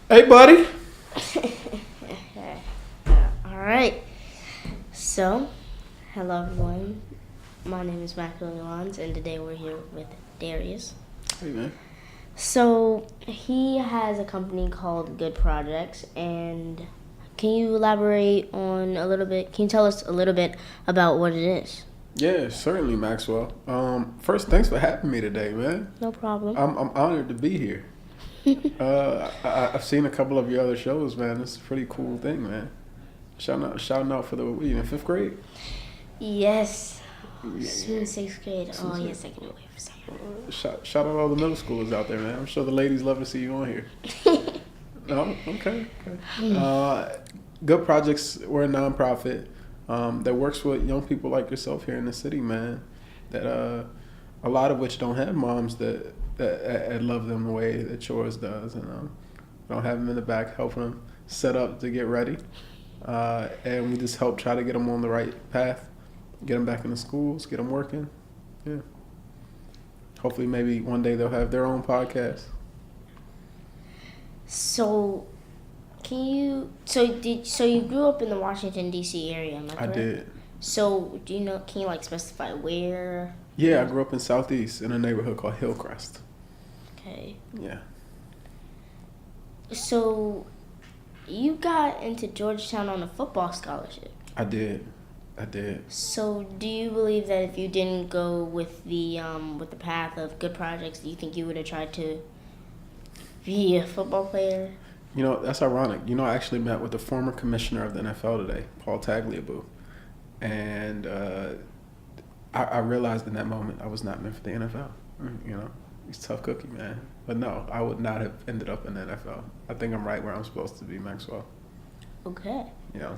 Hey, buddy. All right. So, hello everyone. My name is Maxwell, and today we're here with Darius. Hey, man. So, he has a company called Good Projects, and can you elaborate on a little bit? Can you tell us a little bit about what it is? Yeah, certainly, Maxwell. First, thanks for having me today, man. No problem. I'm honored to be here. I've seen a couple of your other shows, man. It's a pretty cool thing, man. Shouting out for the in fifth grade. Yes. Yeah. Soon sixth grade. Oh, yes, I can wait for some. Shout out all the middle schoolers out there, man. I'm sure the ladies love to see you on here. No, okay. Good Projects. We're a nonprofit that works with young people like yourself here in the city, man. That a lot of which don't have moms that love them the way that yours does, and don't have them in the back helping them set up to get ready. And we just help try to get them on the right path, get them back into schools, get them working. Yeah. Hopefully, maybe one day they'll have their own podcast. So, you grew up in the Washington D.C. area, am I correct? I did. So, do you know? Can you specify where? Yeah, I grew up in Southeast in a neighborhood called Hillcrest. Okay. Yeah. So, you got into Georgetown on a football scholarship. I did. So, do you believe that if you didn't go with the path of Good Projects, do you think you would have tried to be a football player? You know, that's ironic. You know, I actually met with the former commissioner of the NFL today, Paul Tagliabue. And I realized in that moment I was not meant for the NFL. You know, he's a tough cookie, man. But no, I would not have ended up in the NFL. I think I'm right where I'm supposed to be, Maxwell. Okay. You know?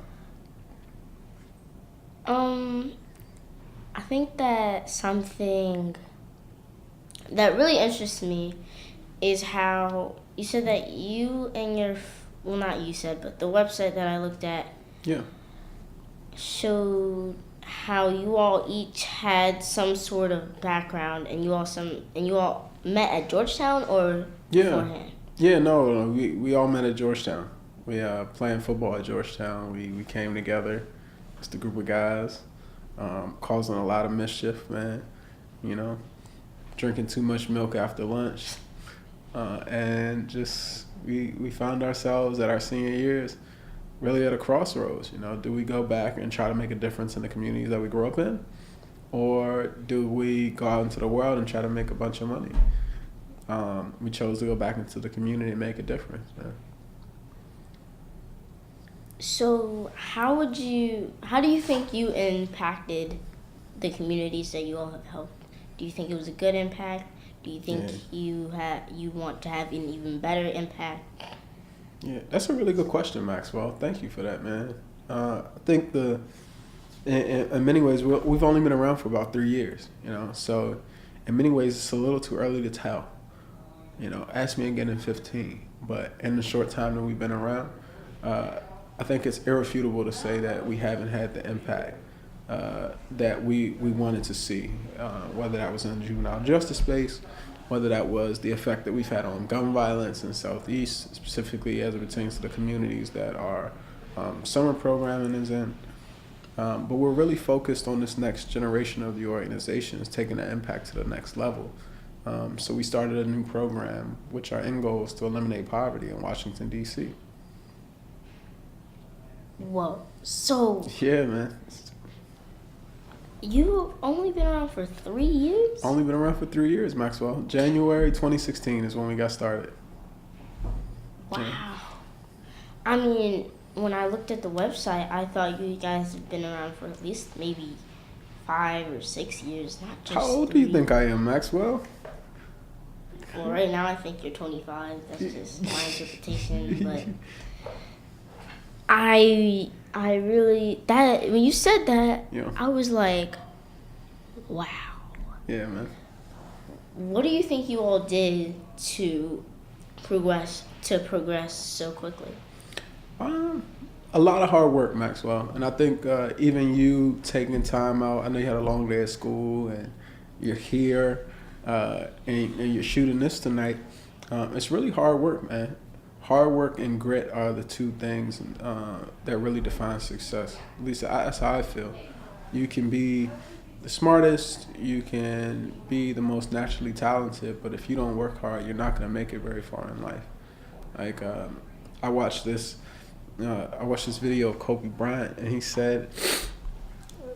I think that something that really interests me is how you said that you and not you said, but the website that I looked at showed how you all each had some sort of background, and you all met at Georgetown or beforehand? Yeah, no, we all met at Georgetown. We playing football at Georgetown. We came together, just a group of guys, causing a lot of mischief, man. You know, drinking too much milk after lunch. And just we found ourselves at our senior years really at a crossroads. You know, do we go back and try to make a difference in the communities that we grew up in, or do we go out into the world and try to make a bunch of money? We chose to go back into the community and make a difference, man. So how do you think you impacted the communities that you all have helped? Do you think it was a good impact? Do you think you want to have an even better impact? Yeah, that's a really good question, Maxwell. Thank you for that, man. I think in many ways we've only been around for about 3 years, you know. So in many ways it's a little too early to tell. You know, ask me again in 15. But in the short time that we've been around, I think it's irrefutable to say that we haven't had the impact that we wanted to see, whether that was in the juvenile justice space, whether that was the effect that we've had on gun violence in Southeast, specifically as it pertains to the communities that our summer programming is in. But we're really focused on this next generation of the organizations, taking the impact to the next level. So we started a new program, which our end goal is to eliminate poverty in Washington, D.C. Whoa. So Yeah, man. you've only been around for 3 years? Only been around for 3 years, Maxwell. January 2016 is when we got started. Wow. Yeah. I mean, when I looked at the website, I thought you guys had been around for at least maybe 5 or 6 years, not just How old 3. do you think I am, Maxwell? Well, right now I think you're 25. That's just my interpretation, but I really when you said that, Yeah. I was like, wow. Yeah, man. What do you think you all did to progress so quickly? A lot of hard work, Maxwell, and I think even you taking time out. I know you had a long day at school, and you're here, and you're shooting this tonight. It's really hard work, man. hard work and grit are the two things that really define success. At least that's how I feel. You can be the smartest, you can be the most naturally talented, but if you don't work hard, you're not going to make it very far in life. Like I watched this video of Kobe Bryant, and he said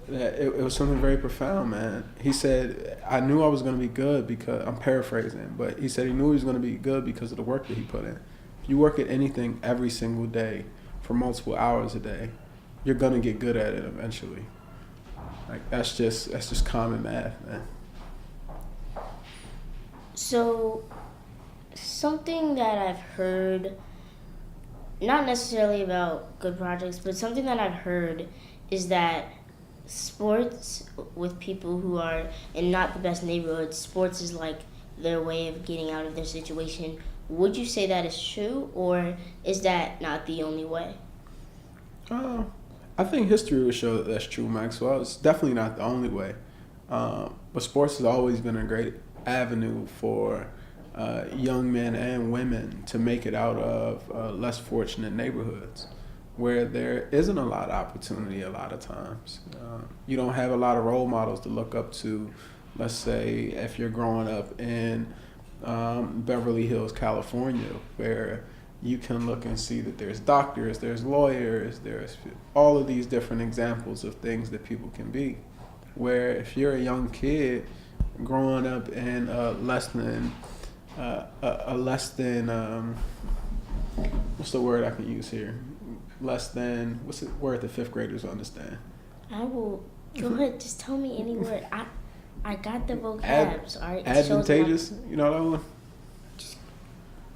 that it was something very profound, man. He said, I knew I was going to be good because, I'm paraphrasing, but he said he knew he was going to be good because of the work that he put in. If you work at anything every single day for multiple hours a day, you're going to get good at it eventually. Like that's just common math, man. So, something that I've heard, not necessarily about good projects, but something that I've heard is that sports with people who are in not the best neighborhoods, sports is like their way of getting out of their situation. Would you say that is true, or is that not the only way? I think history would show that that's true, Maxwell. It's definitely not the only way. But sports has always been a great avenue for young men and women to make it out of less fortunate neighborhoods where there isn't a lot of opportunity a lot of times. You don't have a lot of role models to look up to. Let's say if you're growing up in Beverly Hills, California, where you can look and see that there's doctors, there's lawyers, there's all of these different examples of things that people can be. Where if you're a young kid growing up in less than what's the word I can use here? Less than, what's the word that fifth graders understand? I will, go ahead, just tell me any word. I got the vocabs, all right? Advantageous, you know that one?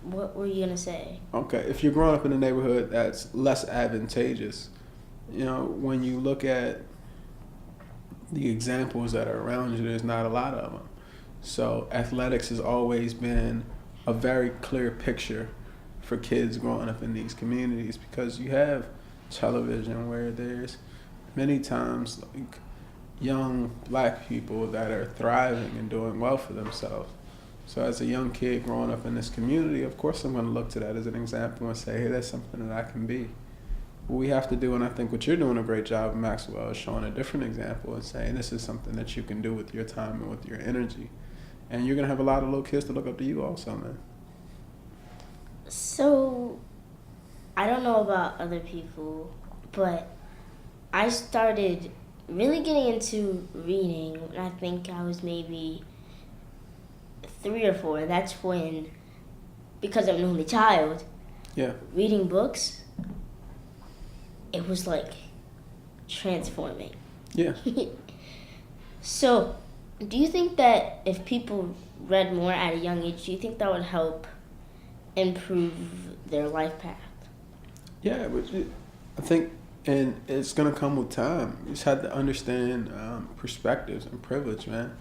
What were you going to say? Okay, if you're growing up in a neighborhood that's less advantageous, you know, when you look at the examples that are around you, there's not a lot of them. So athletics has always been a very clear picture for kids growing up in these communities because you have television where there's many times like young black people that are thriving and doing well for themselves. So as a young kid growing up in this community, of course I'm going to look to that as an example and say, hey, that's something that I can be. What we have to do, and I think what you're doing a great job, Maxwell, is showing a different example and saying this is something that you can do with your time and with your energy. And you're going to have a lot of little kids to look up to you also, man. So, I don't know about other people, but I started really getting into reading when I think I was maybe 3 or 4. That's when, because I'm an only child, reading books, it was like transforming. Yeah. So, do you think that if people read more at a young age, do you think that would help improve their life path? Yeah, but I think, and it's going to come with time. You just have to understand perspectives and privilege, man.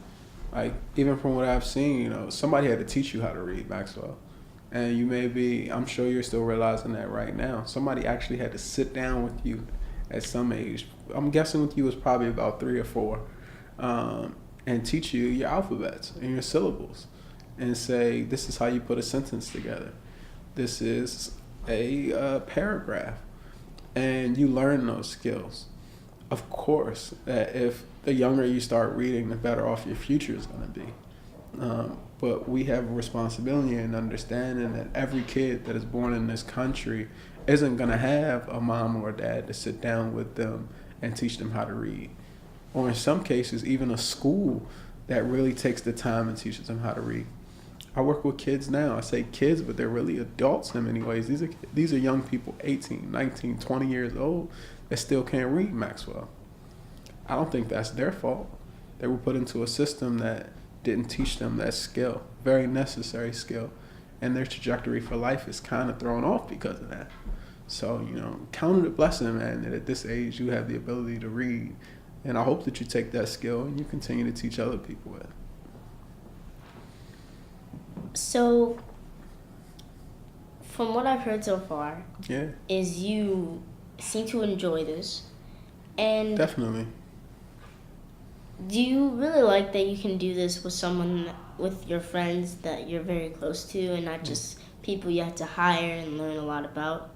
Like, even from what I've seen, you know, somebody had to teach you how to read, Maxwell. And you may be, I'm sure you're still realizing that right now. Somebody actually had to sit down with you at some age. I'm guessing with you was probably about 3 or 4. And teach you your alphabets and your syllables. And say, this is how you put a sentence together. This is a paragraph. And you learn those skills. Of course, if the younger you start reading, the better off your future is going to be. But we have a responsibility in understanding that every kid that is born in this country isn't going to have a mom or a dad to sit down with them and teach them how to read. Or in some cases, even a school that really takes the time and teaches them how to read. I work with kids now. I say kids, but they're really adults in many ways. These are young people, 18, 19, 20 years old, that still can't read, Maxwell. I don't think that's their fault. They were put into a system that didn't teach them that skill, very necessary skill. And their trajectory for life is kind of thrown off because of that. So, you know, count it a blessing, man, that at this age you have the ability to read. And I hope that you take that skill and you continue to teach other people it. So, from what I've heard so far, is you seem to enjoy this. And definitely. Do you really like that you can do this with someone, with your friends that you're very close to and not just people you have to hire and learn a lot about?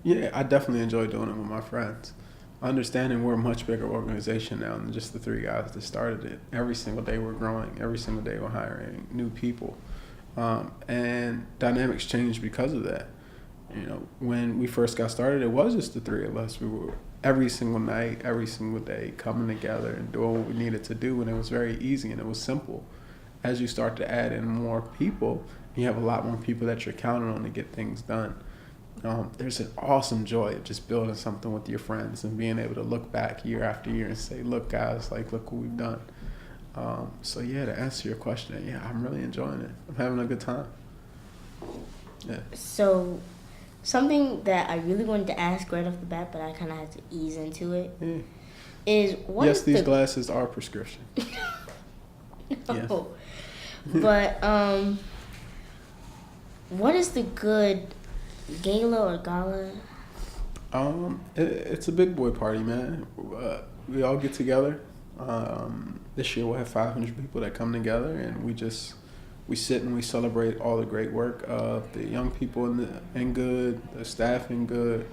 Yeah, I definitely enjoy doing it with my friends. Understanding we're a much bigger organization now than just the three guys that started it. Every single day we're growing. Every single day we're hiring new people. And dynamics change because of that. You know, when we first got started, it was just the three of us. We were every single night, every single day coming together and doing what we needed to do, and it was very easy and it was simple. As you start to add in more people, you have a lot more people that you're counting on to get things done. There's an awesome joy of just building something with your friends and being able to look back year after year and say, look guys, like look what we've done. So yeah, to answer your question, yeah, I'm really enjoying it. I'm having a good time. Yeah. So, something that I really wanted to ask right off the bat, but I kind of had to ease into it, is what yes, is these glasses are prescription. No. Yes. But, what is the good gala or gala? It's a big boy party, man. We all get together. This year we'll have 500 people that come together, and we sit and we celebrate all the great work of the young people in good, the staff in good,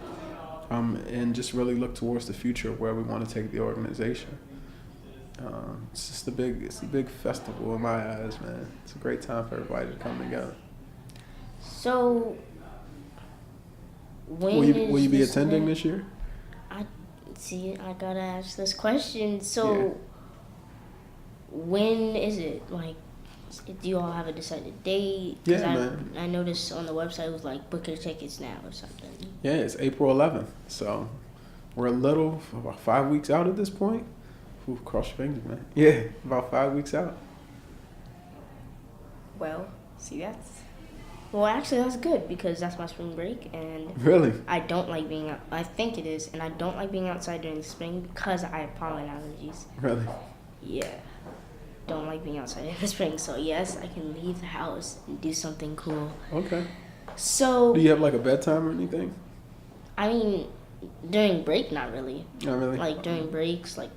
and just really look towards the future of where we want to take the organization. It's a big festival in my eyes, man. It's a great time for everybody to come together. So, Will you be attending this year? I gotta ask this question. So, when is it? Like, do you all have a decided date? Yeah, man. I noticed on the website it was like book your tickets now or something. Yeah, it's April 11th. So we're about 5 weeks out at this point. Ooh, cross your fingers, man. Yeah, about 5 weeks out. Well, actually that's good because that's my spring break and really I don't like being out. I think it is, and I don't like being outside during the spring because I have pollen allergies. Really? Yeah. Don't like being outside in the spring, so yes, I can leave the house and do something cool. Okay. So, do you have like a bedtime or anything? I mean, during break, not really. Not really? Like during breaks, like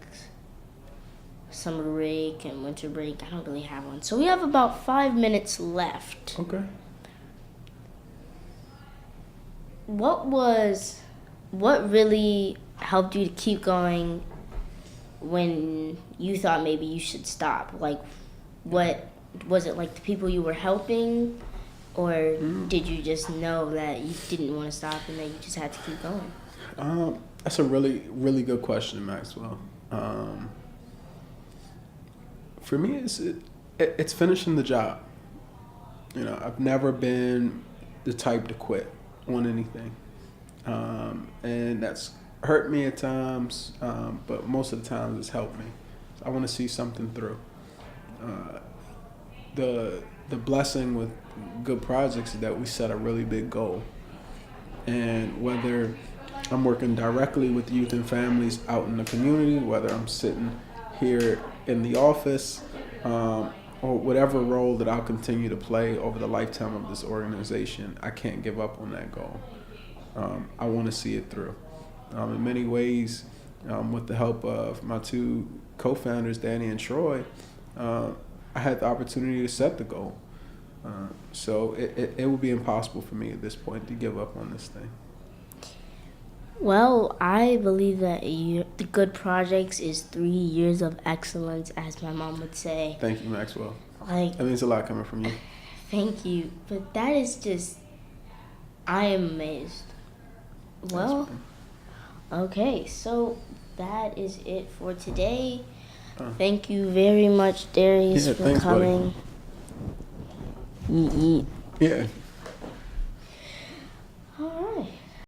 summer break and winter break, I don't really have one. So we have about 5 minutes left. Okay. What really helped you to keep going when you thought maybe you should stop? Like, what was it, like the people you were helping, or did you just know that you didn't want to stop and that you just had to keep going? That's a really, really good question, Maxwell. For me, it's finishing the job. You know, I've never been the type to quit on anything, and that's hurt me at times, but most of the times it's helped me. So I want to see something through. The blessing with good projects is that we set a really big goal, and whether I'm working directly with youth and families out in the community, whether I'm sitting here in the office, or whatever role that I'll continue to play over the lifetime of this organization, I can't give up on that goal. I want to see it through. In many ways, with the help of my two co-founders, Danny and Troy, I had the opportunity to set the goal. So it would be impossible for me at this point to give up on this thing. Well, I believe that the good projects is 3 years of excellence, as my mom would say. Thank you, Maxwell. Like, that means a lot coming from you. Thank you. But that is just, I am amazed. Well, okay, so that is it for today. Thank you very much, Darius, for thanks, coming. buddy. Yeah.